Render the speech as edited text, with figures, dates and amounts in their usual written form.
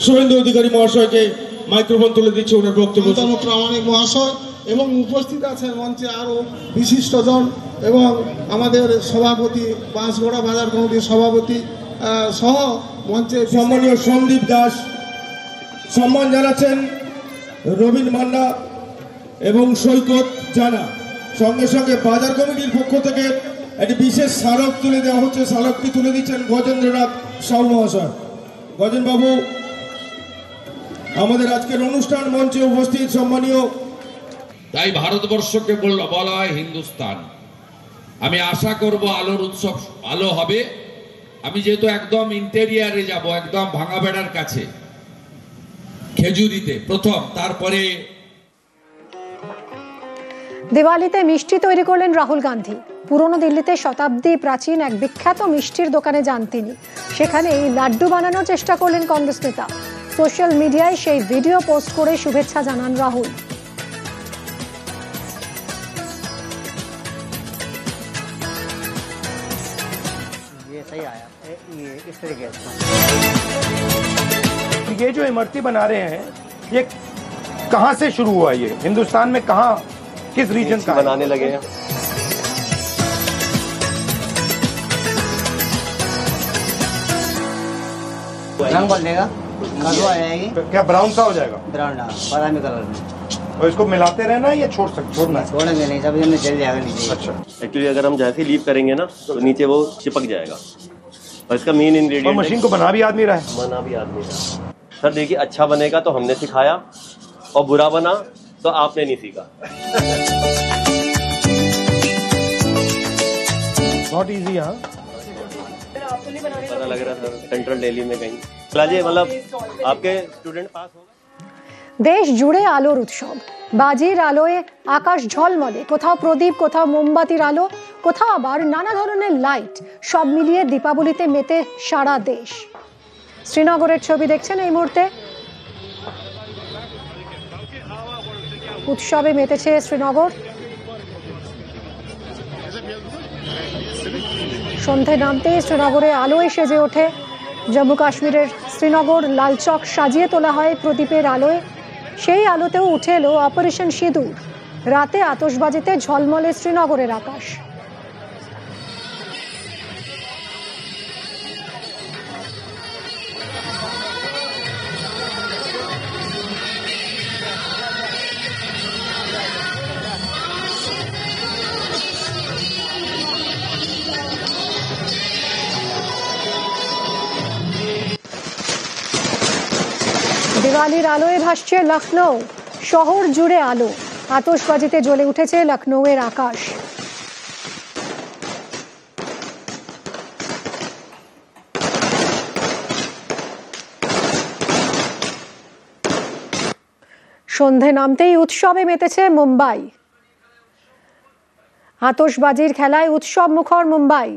শুভেন্দু অধিকারী মহাশয়কে মাইক্রোফোন তুলে দিচ্ছে ওনার বক্তব্য। প্রামাণিক মহাশয় এবং উপস্থিত আছেন মঞ্চে আরও বিশিষ্টজন এবং আমাদের সভাপতি বাঁশগড়া বাজার কমিটির সভাপতি সহ মঞ্চে সম্মানীয় সন্দীপ দাস সম্মান জানাচ্ছেন রবীন মান্না এবং সৈকত জানা। সঙ্গে সঙ্গে বাজার কমিটির পক্ষ থেকে একটি বিশেষ স্মারক তুলে দেওয়া হচ্ছে। স্মারকটি তুলে দিচ্ছেন গজেন্দ্রনাথ সাউ মহাশয়। গজেনবাবু আমাদের আজকের অনুষ্ঠান মঞ্চে উপস্থিত সম্মানীয়। তাই ভারতবর্ষকে বলা হয় হিন্দুস্তান। আমি আশা করব আলোর উৎসব আলো হবে। আমি যেহেতু একদম ইন্টেরিয়ারে যাব, একদম ভাঙা বেড়ার কাছে খেজুরিতে প্রথম, তারপরে দিওয়ালিতে মিষ্টি তৈরি করলেন রাহুল গান্ধী। পুরনো দিল্লিতে শতাব্দী প্রাচীন এক বিখ্যাত মিষ্টির দোকানে যান তিনি। সেখানে লাড্ডু বানানোর চেষ্টা করলেন কংগ্রেস নেতা। সোশ্যাল মিডিয়ায় সেই ভিডিও পোস্ট করে শুভেচ্ছা জানান রাহুল। ये जो इमरती बना रहे हैं ये कहां से शुरू हुआ? ये हिंदुस्तान में कहां, किस रीजन का बनाने लगे हैं? रंग बदलेगा, कलर आएगी, क्या ब्राउन सा हो जाएगा? ब्राउन बादामी कलर में। और इसको मिलाते रहना है या छोड़ना है? छोड़ेंगे नहीं, सब जल जाएगा नीचे। अच्छा, एक्चुअली अगर हम जैसे लीव करेंगे ना तो नीचे वो चिपक जाएगा और इसका मेन इंग्रेडिएंट। और मशीन को बना भी आदमी रहा है। बना भी आदमी रहा। सर देखिए, अच्छा बनेगा तो हमने सिखाया और बुरा बना तो आपने नहीं सीखा। Not easy. हाँ, पता लग रहा था सेंट्रल दिल्ली में कहीं। मतलब आपके स्टूडेंट पास होगा। দেশ জুড়ে আলোর উৎসব। বাজির আলোয় আকাশ ঝলমলে, কোথাও প্রদীপ, কোথাও মোমবাতির আলো, কোথাও আবার নানা ধরনের লাইট। সব মিলিয়ে দীপাবলিতে মেতে সারা দেশ। শ্রীনগরের ছবি দেখছেন এই মুহূর্তে। উৎসবে মেতেছে শ্রীনগর। সন্ধে নামতেই শ্রীনগরে আলোয় সেজে ওঠে। জম্মু কাশ্মীরের শ্রীনগর লালচক সাজিয়ে তোলা হয় প্রদীপের আলোয়। সেই আলোতেও উঠে এলো অপারেশন সিঁদুর। রাতে আতশবাজিতে ঝলমলে শ্রীনগরের আকাশ। দিওয়ালির আলোয় ভাসছে লখনৌ। শহর জুড়ে আলো, আতশবাজিতে জ্বলে উঠেছে লখনৌয়ের আকাশ। সন্ধে নামতেই উৎসবে মেতেছে মুম্বাই। আতশবাজির খেলায় উৎসব মুখর মুম্বাই।